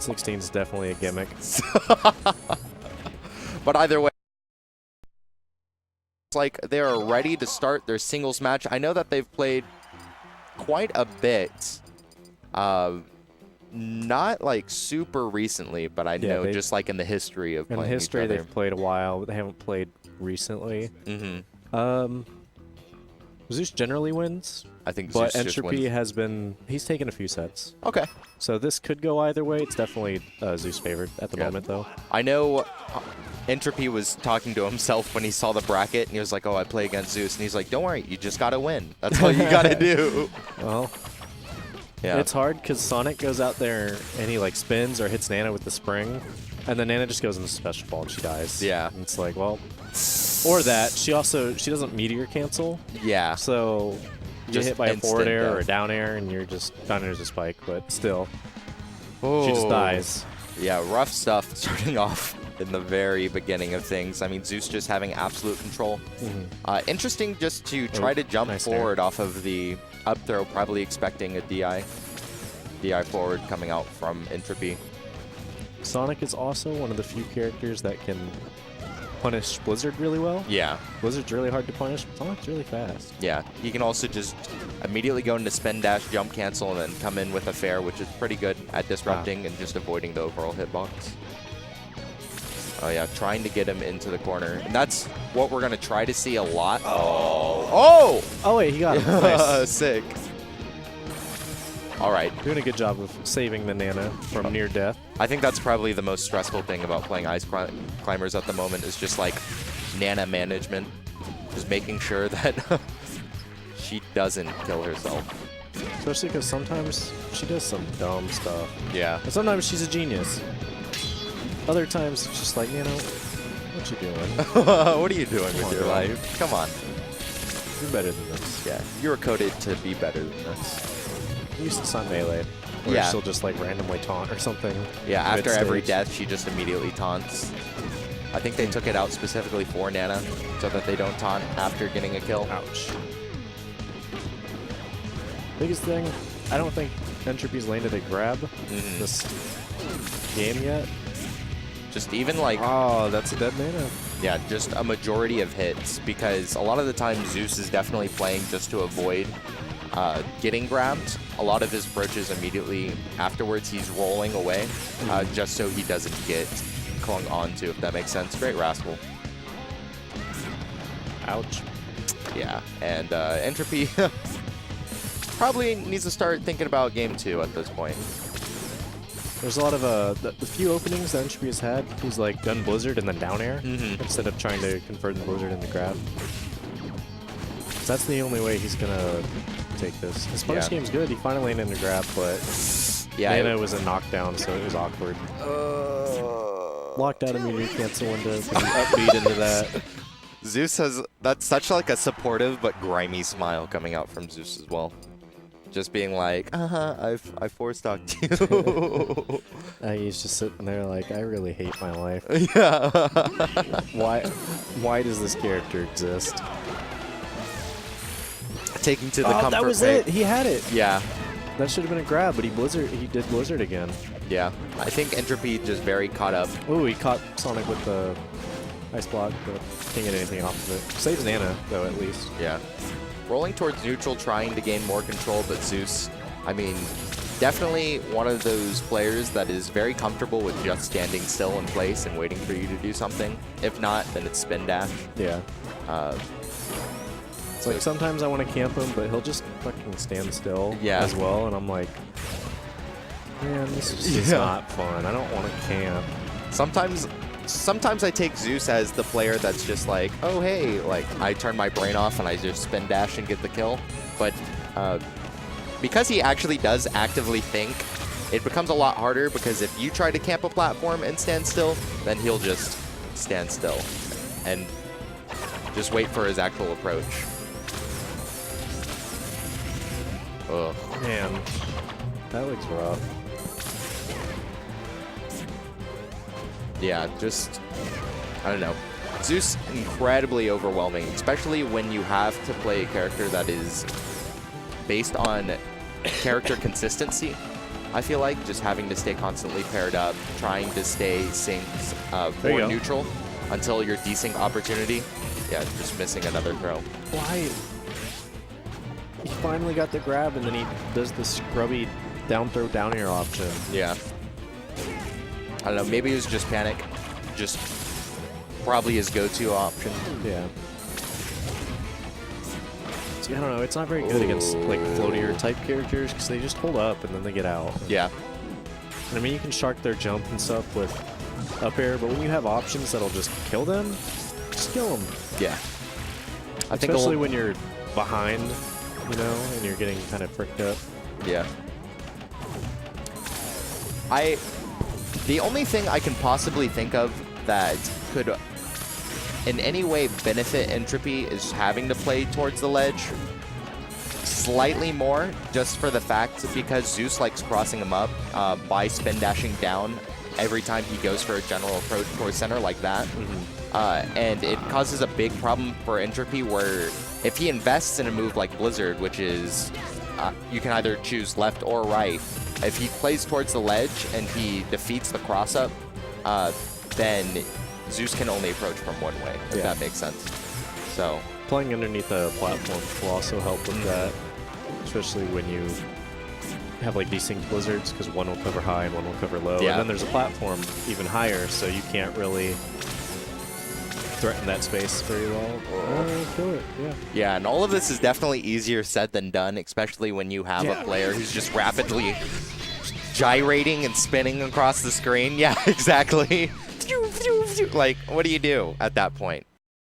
16 is definitely a gimmick. But either way, it's like they are ready to start their singles match. I know that they've played quite a bit. Not like super recently, but I know just like in the history of playing in history each other. they've played a while, but they haven't played recently. Zeus generally wins. I think but Zeus just Entropy wins. has been, he's taken a few sets. Okay. So this could go either way. It's definitely Zeus favored at the moment though. I know Entropy was talking to himself when he saw the bracket, and he was like, oh, I play against Zeus. And he's like, don't worry, you just got to win. That's all you got to do. Well, yeah. It's hard because Sonic goes out there and he like spins or hits Nana with the spring, and then Nana just goes into special ball and she dies. Yeah. And it's like, well, or that. She doesn't meteor cancel. Yeah. So you Just get hit by a forward air death. or a down air, and you're just down air's a spike, but still, Oh. she just dies. Yeah, rough stuff starting off in the very beginning of things. I mean, Zeus just having absolute control. Interesting just to try to jump nice forward off of the up throw, probably expecting a DI forward coming out from Entropy. Sonic is also one of the few characters that can punish Blizzard really well. Yeah. Blizzard's really hard to punish, but Sonic's really fast. Yeah, he can also just immediately go into spin dash, jump cancel, and then come in with a fair, which is pretty good at disrupting and just avoiding the overall hitbox. Oh yeah, trying to get him into the corner. And that's what we're going to try to see a lot. Oh! Oh wait, he got it. Nice. Sick. All right. Doing a good job of saving the Nana from near death. I think that's probably the most stressful thing about playing Ice Climbers at the moment is just like Nana management. Just making sure that she doesn't kill herself. Especially because sometimes she does some dumb stuff. Yeah. And sometimes she's a genius. Other times it's just like, you know, what you doing? What are you doing with your life? Come on. You're better than this. Yeah, you were coded to be better than this. You used to Sun Melee. Where Yeah. she'll just like randomly taunt or something. Yeah, after every mid-stage. death, she just immediately taunts. I think they took it out specifically for Nana so that they don't taunt after getting a kill. Ouch. Biggest thing, I don't think Entropy's landed a grab this game yet. Just even like, Oh, that's a dead Nana. yeah, just a majority of hits because a lot of the time Zeus is definitely playing just to avoid getting grabbed. A lot of his approaches immediately afterwards, he's rolling away just so he doesn't get clung onto, if that makes sense. Great Rascal. Ouch. Yeah, and Entropy probably needs to start thinking about game 2 at this point. There's a lot of the few openings that Entropy has had, he's like done Blizzard and then down air instead of trying to convert the Blizzard into grab. So that's the only way he's gonna take this. His first game's good. He finally landed a grab, but Nana was a knockdown, so it was awkward. Locked out of meteor cancel window. Upbeat into that. Zeus has, that's such like a supportive but grimy smile coming out from Zeus as well. Just being like, I four-stocked you. He's just sitting there like, I really hate my life. Yeah. Why does this character exist? Taking to the comfort that was pit. it. He had it. Yeah. That should have been a grab, but he did Blizzard again. Yeah. I think Entropy just very caught up. Ooh, he caught Sonic with the ice block, but can't get anything off of it. Saves Nana, though, at least. Yeah. Rolling towards neutral, trying to gain more control, but Zeus, I mean, definitely one of those players that is very comfortable with just standing still in place and waiting for you to do something. If not, then it's spin dash. Yeah. It's like sometimes I want to camp him, but he'll just fucking stand still as well, and I'm like, man, this is just not fun. I don't want to camp. Sometimes I take Zeus as the player that's just like, oh, hey, like, I turn my brain off and I just spin dash and get the kill. But because he actually does actively think, it becomes a lot harder because if you try to camp a platform and stand still, then he'll just stand still and just wait for his actual approach. Ugh. Man, that looks rough. Yeah, just, I don't know. Zeus, incredibly overwhelming, especially when you have to play a character that is based on character consistency. I feel like just having to stay constantly paired up, trying to stay synced There you or go. neutral until your desync opportunity. Yeah, just missing another throw. Why? He finally got the grab, and then he does the scrubby down throw down air option. Yeah. I don't know, maybe it was just panic. Just probably his go-to option. Yeah. See, I don't know, it's not very good against like floatier type characters because they just hold up and then they get out. Yeah. And, I mean, you can shark their jump and stuff with up air, but when you have options that'll just kill them, just kill them. Yeah. I think Especially when you're behind, you know, and you're getting kind of fricked up. Yeah. The only thing I can possibly think of that could in any way benefit Entropy is having to play towards the ledge slightly more, just for the fact because Zeus likes crossing him up by spin dashing down every time he goes for a general approach towards center like that. And it causes a big problem for Entropy where if he invests in a move like Blizzard, which is you can either choose left or right, if he plays towards the ledge and he defeats the cross-up, then Zeus can only approach from one way, if that makes sense. So Playing underneath a platform will also help with that, especially when you have like desync blizzards, because one will cover high and one will cover low, and then there's a platform even higher, so you can't really threaten that space very well. Kill it, yeah. Yeah, and all of this is definitely easier said than done, especially when you have a player who's just rapidly gyrating and spinning across the screen. Yeah, exactly. Like, what do you do at that point?